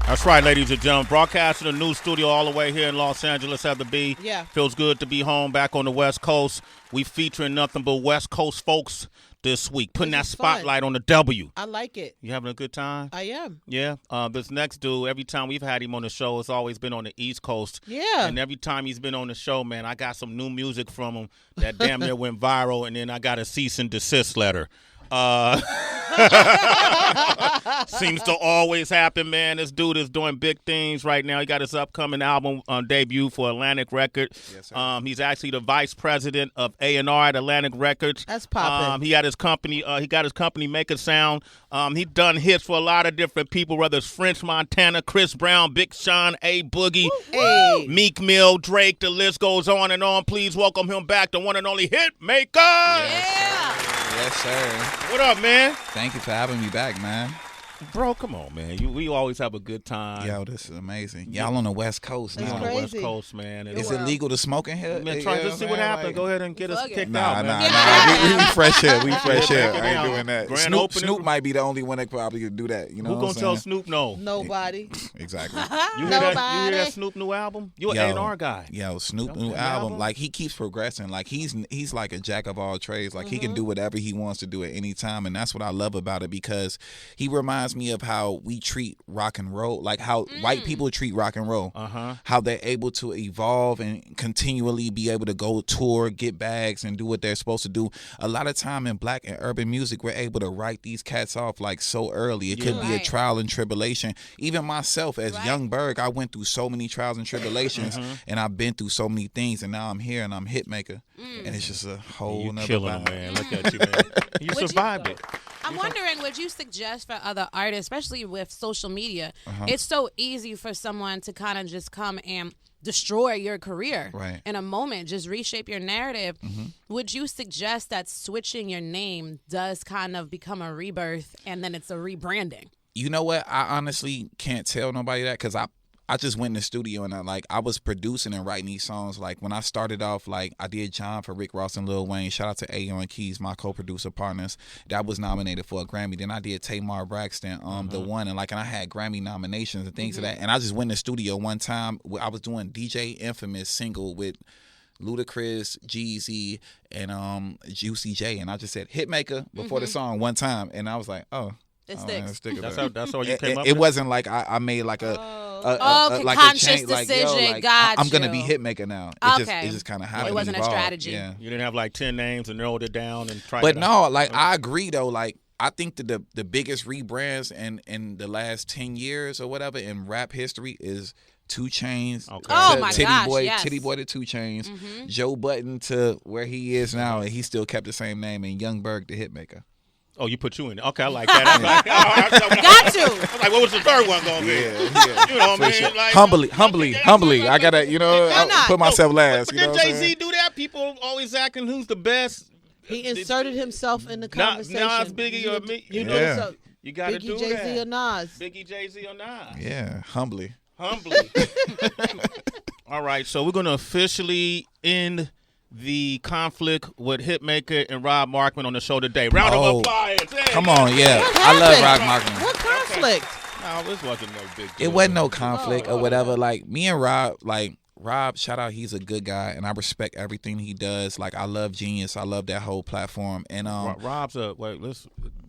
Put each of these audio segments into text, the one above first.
That's right, ladies and gentlemen. Broadcasting a new studio all the way here in Los Angeles at the B. Yeah. Feels good to be home back on the West Coast. We featuring nothing but West Coast folks this week, putting that spotlight on the W. I like it. You having a good time? I am. Yeah. This next dude, every time we've had him on the show, it's always been on the East Coast. Yeah. And every time he's been on the show, man, I got some new music from him that damn near went viral, and then I got a cease and desist letter. Seems to always happen, man. This dude is doing big things right now. He got his upcoming album debut for Atlantic Records. Yes, sir. He's actually the vice president of A&R at Atlantic Records. That's popping. He had his company. He got his company Make a Sound. He done hits for a lot of different people, whether it's French Montana, Chris Brown, Big Sean, A Boogie, Hey. Meek Mill, Drake. The list goes on and on. Please welcome him back, the one and only Hitmaker. Yes, sir. What up, man? Thank you for having me back, man. Bro, come on, man. We always have a good time. Yo, this is amazing. Y'all on the West Coast That's now. on the West crazy. Coast, man. And Is it legal to smoke in here? man, try to see what happens. Go ahead and get us Fuck it. kicked Nah, out, nah, man. nah. We fresh here. We fresh here. Yeah, I ain't yeah. doing that. Grand Snoop, opening. Snoop might be the only one that probably could do that. You know Who what gonna I'm tell saying? Snoop no? Nobody. Exactly. You hear that Snoop new album? You an A&R guy. Yo, Snoop new album. Like, he keeps progressing. Like, he's like a jack of all trades. Like, he can do whatever he wants to do at any time, and that's what I love about it, because he reminds me of how we treat rock and roll, like how white people treat rock and roll. How they're able to evolve and continually be able to go tour, get bags, and do what they're supposed to do. A lot of time in black and urban music, we're able to write these cats off like so early. It could be a trial and tribulation. Even myself as Young Berg, I went through so many trials and tribulations, and I've been through so many things, and now I'm here and I'm Hitmaker, and it's just a whole You nother killing vibe. him, man. Look at you, man. You survived it. I'm wondering, would you suggest for other artists, especially with social media, it's so easy for someone to kind of just come and destroy your career in a moment, just reshape your narrative. Would you suggest that switching your name does kind of become a rebirth and then it's a rebranding? You know what? I honestly can't tell nobody that, because I just went in the studio and I was producing and writing these songs. Like, when I started off, like, I did John for Rick Ross and Lil Wayne. Shout out to A.O. and Keys, my co-producer partners. That was nominated for a Grammy. Then I did Tamar Braxton, the one, and I had Grammy nominations and things of that. And I just went in the studio one time. I was doing DJ Infamous single with Ludacris, Jeezy, and Juicy J, and I just said Hitmaker before the song one time, and I was like, oh. It sticks. That's how you came up It with? wasn't like I made like a like conscious a change, like, decision. like, Got I'm gonna be you. Hitmaker now. It just kind of happened. It wasn't a strategy. Yeah. You didn't have like 10 names and narrowed it down and tried But it no, out. like, I agree though. Like, I think that the biggest rebrands in the last 10 years or whatever in rap history is 2 Chainz. Okay. Oh my Titty gosh, Boy, yes. Titty Boy to 2 Chainz, Joe Budden to where he is now, and he still kept the same name, and Young Berg the Hitmaker. Oh, you put you in it. Okay, I like that. I'm like, Got you. I was like, what was the third one going to be? Yeah. You know what I mean? Sure. Like, Humbly. I gotta, I put myself last. But You know did what I'm Jay-Z saying? do that? People always asking who's the best. He inserted himself in the conversation. Nas, Biggie, or me. You know, Yeah. So, you got to Biggie, do Jay-Z, that. or Nas? Biggie, Jay-Z, or Nas. Yeah, humbly. All right, so we're going to officially end the conflict with Hitmaker and Rob Markman on the show today. Round of applause. Hey, Come on, yeah. What I love Rob happened? Markman. What conflict? No, this wasn't no big deal. It wasn't no conflict or whatever. Like, me and Rob, like, Rob, shout out, he's a good guy, and I respect everything he does. Like, I love Genius. I love that whole platform. And Rob's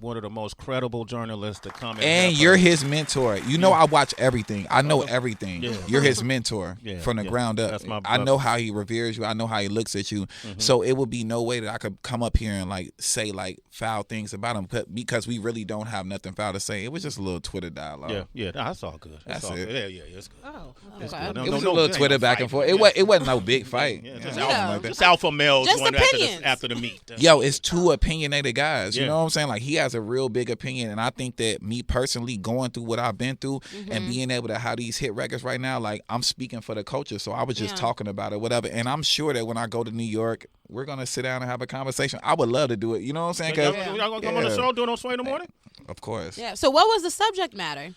one of the most credible journalists to come in. and you're his mentor. You know, I watch everything. I know everything. Yeah. You're his mentor from the ground up. That's my I brother. know how he reveres you. I know how he looks at you. So it would be no way that I could come up here and like say like foul things about him, because we really don't have nothing foul to say. It was just a little Twitter dialogue. Yeah, that's all good. That's all it. good. Yeah, it's good. Oh, It's okay. good. No, It was no, a little no, Twitter no back fight. and forth. It wasn't no big fight. Yeah, Yeah, just, nothing alpha, like that. just alpha males Just going opinions. after the meat. Yo, it's 2 opinionated guys. You Yeah. know what I'm saying? Like, he has a real big opinion, and I think that me personally going through what I've been through and being able to have these hit records right now, like, I'm speaking for the culture. So I was just talking about it, whatever. And I'm sure that when I go to New York, we're gonna sit down and have a conversation. I would love to do it. You know what I'm saying? Y'all 'Cause- gonna come on the show doing on Sway in the morning? Of course. Yeah. So what was the subject matter?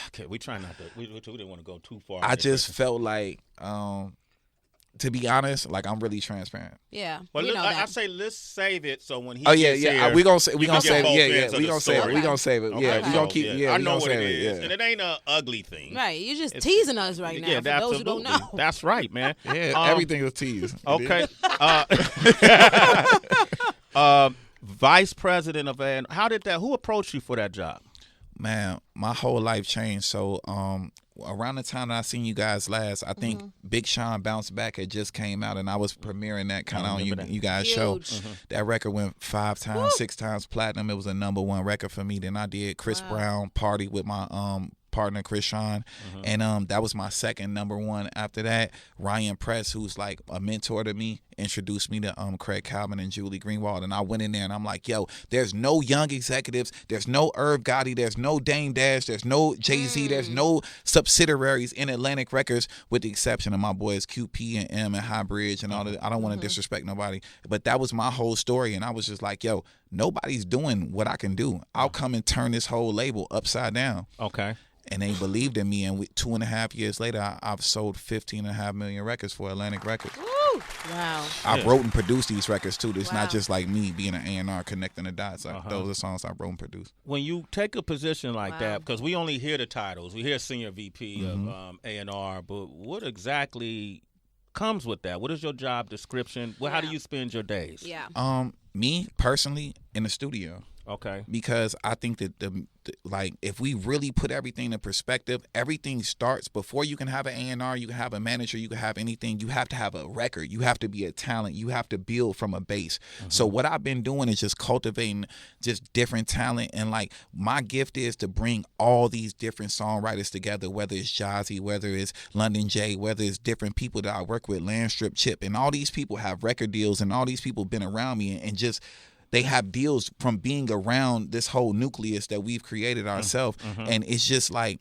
Okay, we try not to. We didn't want to go too far. I just felt like to be honest, like I'm really transparent. Yeah. Well, you know I that. say let's save it so when he yeah. here, We gonna save it. we gonna save it. We gonna save it. Okay. Yeah, we gonna keep. Yeah, I we know gonna what save it it. is, Yeah. and it ain't an ugly thing. Right. You're just teasing us right now. Yeah, for those absolutely. who don't know. That's right, man. Yeah, everything is teased. Okay. Vice President of A&R. How did that? Who approached you for that job? Man, my whole life changed. So around the time that I seen you guys last, I think Big Sean Bounce Back had just came out, and I was premiering that kind of on you guys' show. That record went 5 times, 6 times platinum. It was a #1 record for me. Then I did Chris Brown Party with my partner Chris Sean, and that was my second #1. After that, Ryan Press, who's like a mentor to me, introduced me to Craig Calvin and Julie Greenwald, and I went in there and I'm like, yo, there's no young executives, there's no Irv Gotti, there's no Dame Dash, there's no Jay-Z, there's no subsidiaries in Atlantic Records, with the exception of my boys QP and M and High Bridge and all that. I don't want to disrespect nobody, but that was my whole story, and I was just like, yo, nobody's doing what I can do. I'll come and turn this whole label upside down. Okay. And they believed in me, and 2.5 years later, I've sold 15.5 million records for Atlantic Records. Woo! Wow. I wrote and produced these records too. It's not just like me being an A&R connecting the dots. Like those are songs I wrote and produced. When you take a position like that, because we only hear the titles, we hear Senior VP of A&R, but what exactly comes with that? What is your job description? Well, how do you spend your days? Yeah. Me personally, in the studio. Okay. Because I think that like if we really put everything in perspective, everything starts before you can have an A&R, you can have a manager, you can have anything. You have to have a record. You have to be a talent. You have to build from a base. So what I've been doing is just cultivating just different talent, and like my gift is to bring all these different songwriters together, whether it's Jazzy, whether it's London J, whether it's different people that I work with, Landstrip Chip, and all these people have record deals, and all these people been around me, and just they have deals from being around this whole nucleus that we've created ourselves, and it's just like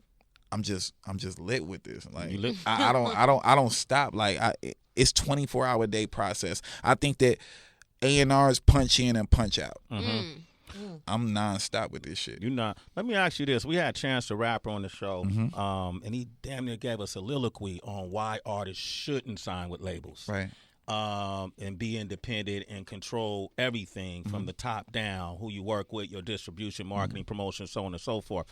I'm just lit with this. Like I don't stop. Like it's 24-hour day process. I think that A&R's punch in and punch out. I'm nonstop with this shit. You not. Let me ask you this: we had Chance the Rapper on the show, and he damn near gave us a soliloquy on why artists shouldn't sign with labels. Right. And be independent and control everything from the top down, who you work with, your distribution, marketing, promotion, so on and so forth.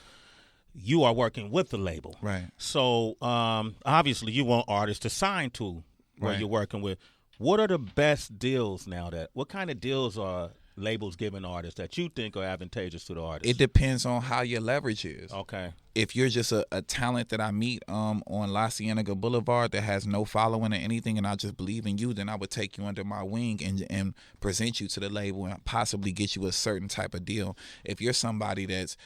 You are working with the label. Right. So obviously you want artists to sign to where you're working with. What are the best deals now? What kind of deals are labels giving artists that you think are advantageous to the artist? It depends on how your leverage is. Okay. If you're just a talent that I meet on La Cienega Boulevard that has no following or anything, and I just believe in you, then I would take you under my wing and present you to the label and possibly get you a certain type of deal. If you're somebody that's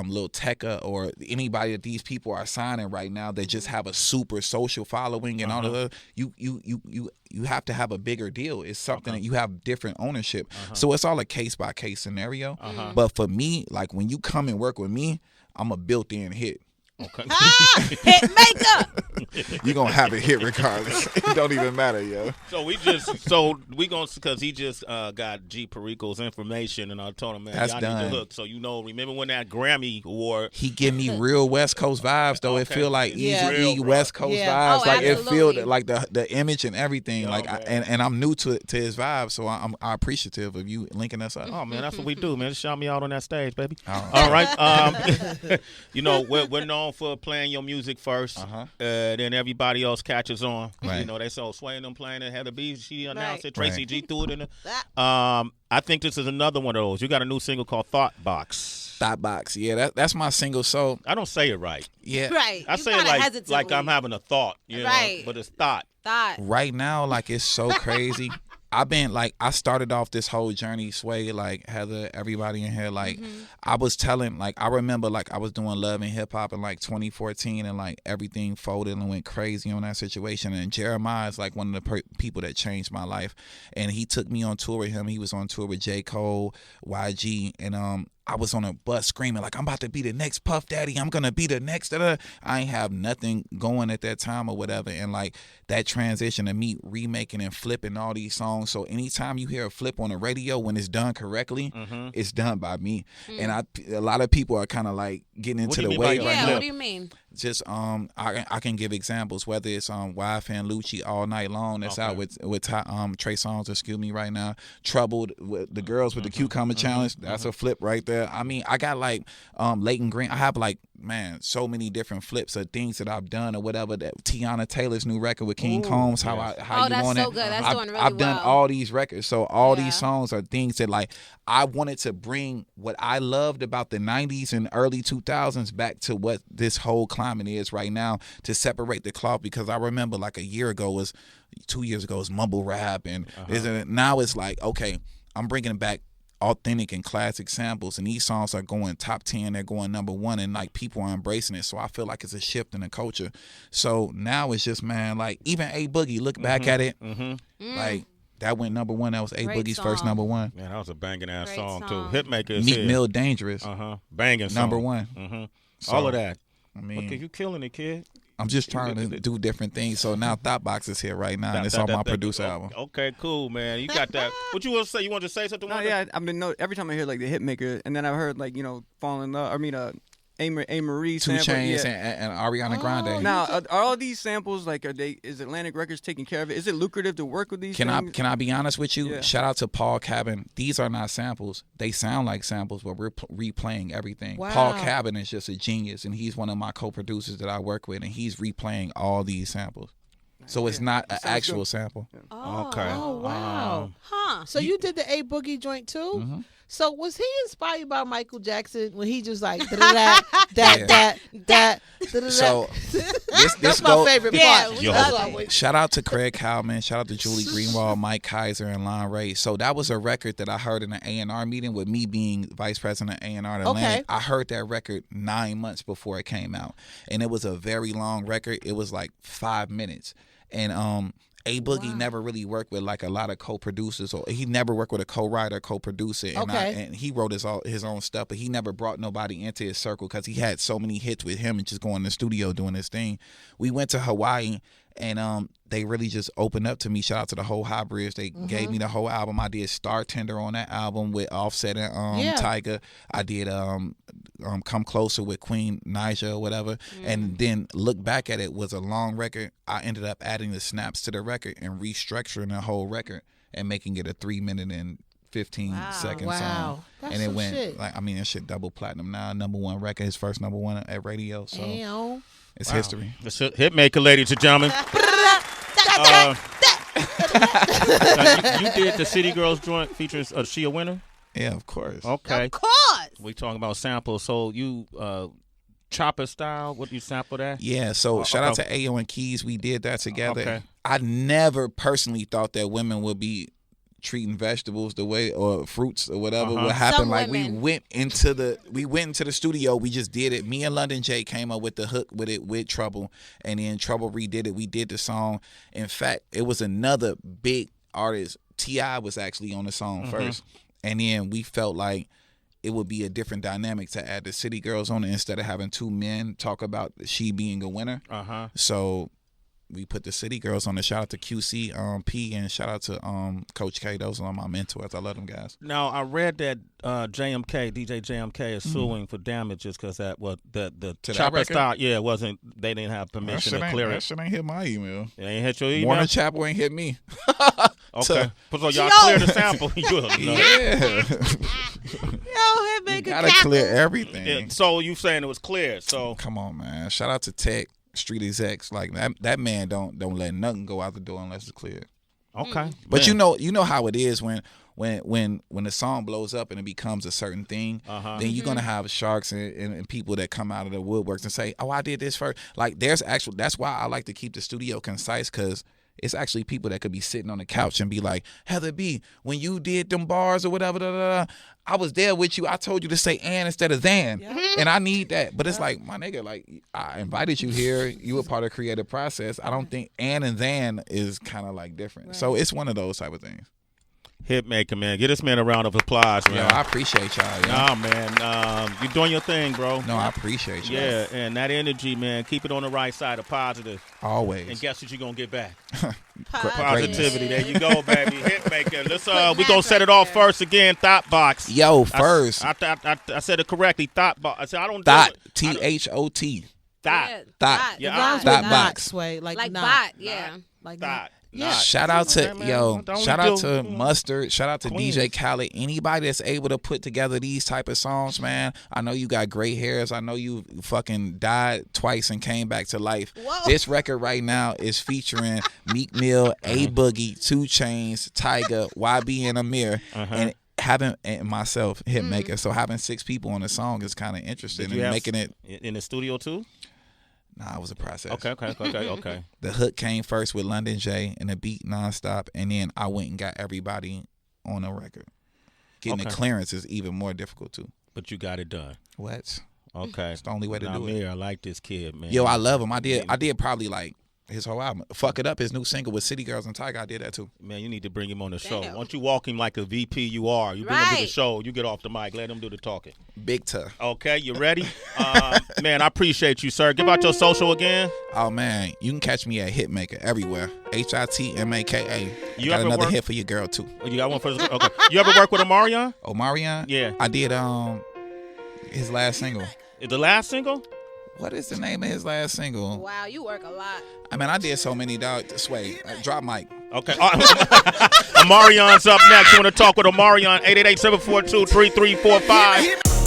Lil Tecca or anybody that these people are signing right now that just have a super social following and all of that, you have to have a bigger deal. It's something that you have different ownership. So it's all a case by case scenario. But for me, like when you come and work with me, I'm a built-in hit. Okay. Hit makeup. You're gonna have a hit regardless. It don't even matter, yo. So because he just got G Perico's information, and I told him, man, That's y'all done. need to hook. So remember when that Grammy award? He give me real West Coast vibes though. It feel like Easy West Coast vibes. Oh, like it absolutely. feel like the image and everything. Yo, like and I'm new to his vibe, so I'm appreciative of you linking us up. Oh man, that's what we do, man. Just shout me out on that stage, baby. Oh. All right. We're known for playing your music first, then everybody else catches on. Right. They saw Sway and them playing it. Heather B, she announced it. Tracy Right. G threw it in the. I think this is another one of those. You got a new single called Thought Box. Thought Box, yeah, that's my single. So I don't say it right. yeah, Right. I You say kinda it hesitantly. like I'm having a thought, Right. but it's thought. right now, like it's so crazy. I've been like, I started off this whole journey, Sway, like Heather, everybody in here, like I was telling, like I remember like I was doing Love and Hip Hop in like 2014, and like everything folded and went crazy on that situation. And Jeremiah is like one of the people that changed my life, and he took me on tour with him. He was on tour with J. Cole, YG, and I was on a bus screaming like, I'm about to be the next Puff Daddy. I'm gonna be the next. I ain't have nothing going at that time or whatever. And like that transition of me remaking and flipping all these songs. So anytime you hear a flip on the radio, when it's done correctly, it's done by me. And a lot of people are kind of like getting into the wave right now. What do you mean? just I can give examples, whether it's Wife and Lucci All Night Long, that's out with Trey Songz, excuse me, right now. Troubled with the girls with the cucumber challenge, that's a flip right there. I mean, I got like Leighton Green. I have like, man, so many different flips of things that I've done or whatever. That Tiana Taylor's new record with King Combs, how you that's want so it. good. That's doing really I've done well. all these records, so all these songs are things that like I wanted to bring what I loved about the 90s and early 2000s back to what this whole climate is right now, to separate the cloth, because I remember like a year ago was 2 years ago was mumble rap, and now it's like, okay, I'm bringing back authentic and classic samples, and these songs are going top 10, they're going number 1, and like people are embracing it. So I feel like it's a shift in the culture. So now it's just, man, like even A Boogie, look back at it, like that went number 1. That was A Boogie's first number 1. Man, that was a banging ass Great song too. song. Hitmaker is Meek Mill, Dangerous, banging song. number 1. So, all of that. I mean, Okay, you killing it, kid. I'm just trying to do different things. So now Thoughtbox is here right now, and it's on my producer album. Okay, cool, man. You got that. What you want to say? You want to say something? No, yeah, I've been every time I hear like the Hitmaker, and then I've heard like Fall in Love. I mean, A. Marie 2 sample, Chainz and Ariana Grande. Now, are all these samples like is Atlantic Records taking care of it? Is it lucrative to work with these? Can things? I be honest with you? Yeah. Shout out to Paul Cabin. These are not samples. They sound like samples, but we're replaying everything. Wow. Paul Cabin is just a genius, and he's one of my co-producers that I work with, and he's replaying all these samples. So it's not an actual sample. Okay. Oh, wow. So you did the A Boogie joint too? Mm-hmm. So was he inspired by Michael Jackson when he just like that? So this That's my go. favorite Yeah, part. we Yo. That's love always- it. Shout out to Craig Howman. Shout out to Julie Greenwald, Mike Kaiser, and Lon Ray. So that was a record that I heard in an A&R meeting with me being vice president of A&R at Atlantic. Okay. I heard that record 9 months before it came out, and it was a very long record. It was like 5 minutes, and A Boogie never really worked with like a lot of co-producers, or he never worked with a co-writer, co-producer, and, and he wrote his own stuff, but he never brought nobody into his circle because he had so many hits with him and just going in the studio doing his thing. We went to Hawaii, and they really just opened up to me. Shout out to the whole High Bridge. They gave me the whole album. I did Star Tender on that album with Offset and Tyga. I did Come Closer with Queen Naija or whatever. And then Look Back at It was a long record. I ended up adding the snaps to the record and restructuring the whole record and making it a 3-minute and 15-second song. That's and it some went shit. like, I mean, that shit double platinum now, number 1 record, his first number 1 at radio. So Damn. it's history. It's a Hitmaker, ladies and gentlemen. You did the City Girls joint featuring She a Winner? Yeah, of course. Okay. Of course. We talking about samples. So you chopper style, what you sample that? Yeah, so shout out to Ayo and Keys. We did that together. Okay. I never personally thought that women would be treating vegetables the way, or fruits or whatever would happen. Some like women. we went into the studio, we just did it. Me and London J came up with the hook with it with Trouble, and then Trouble redid it. We did the song. In fact, it was another big artist. T.I. was actually on the song first, and then we felt like it would be a different dynamic to add the City Girls on it instead of having 2 men talk about she being a winner. So we put the City Girls on it. Shout out to QC P, and shout out to Coach K. Those are my mentors. I love them guys. Now I read that DJ JMK is suing for damages because that the chopper record? style wasn't, they didn't have permission to clear That it. shit ain't hit my email. It ain't hit your email. Warner Chapel ain't hit me. Okay, so y'all clear the sample. You'll know. Yeah. Hitmaker. Gotta clear everything. Yeah, so you saying it was clear? So Come on, man. Shout out to Tech, Street Execs. Like that man don't let nothing go out the door unless it's cleared. okay, But man. you know how it is when the song blows up and it becomes a certain thing, then you're gonna have sharks and people that come out of the woodworks and say, "Oh, I did this first." Like that's why I like to keep the studio concise, because it's actually people that could be sitting on the couch and be like, Heather B, when you did them bars or whatever, I was there with you. I told you to say and instead of than. And I need that. But it's like, my nigga, like, I invited you here. You were part of the creative process. I don't think and than is kind of like different. So it's one of those type of things. Hitmaker, man. Give this man a round of applause, man. Yo, I appreciate y'all. Yo. Nah, man. You're doing your thing, bro. No, I appreciate y'all. Yeah, and that energy, man. Keep it on the right side of positive. Always. And guess what you're gonna get back? Positive. Positivity. There you go, baby. Hitmaker. Let's we gonna set it off first again. Thoughtbox. Yo, first. I said it correctly. Thoughtbox. I said I don't Thought do it. THOT. Yeah, Thought. Yeah, Rhymes Thought with box. Sway. Like not. bot. Yeah. Like Thought. Yeah. Shout out to shout out to Queens. Mustard, shout out to DJ Khaled. Anybody that's able to put together these type of songs, man. I know you got great hairs. I know you fucking died twice and came back to life. Whoa. This record right now is featuring Meek Mill, A Boogie, 2 Chainz, Tyga, YB, and Amir, and having and myself Hitmaker. So having 6 people on the song is kind of interesting and making it in the studio too. Nah, it was a process. Okay. The hook came first with London J and the beat nonstop, and then I went and got everybody on a record. Getting the clearance is even more difficult too. But you got it done. What? Okay. It's the only way to do it. I like this kid, man. Yo, I love him. I did probably like his whole album. Fuck It Up, his new single with City Girls and Tyga. I did that too. Man, you need to bring him on the show. Damn. Once you walk him like a VP you are, you bring him to the show, you get off the mic, let him do the talking. Big tough. Okay, you ready? Man, I appreciate you, sir. Give out your social again. Oh, man. You can catch me at Hitmaker everywhere. HITMAKA. You got another work? hit for your girl, too. You got one for the Okay. You ever work with Omarion? Omarion? Yeah. I did his last single. The last single? What is the name of his last single? Wow, you work a lot. I mean, I did so many, dog. Sway. Drop mic. Okay. Omarion's up next. You want to talk with Omarion? 888-742-3345.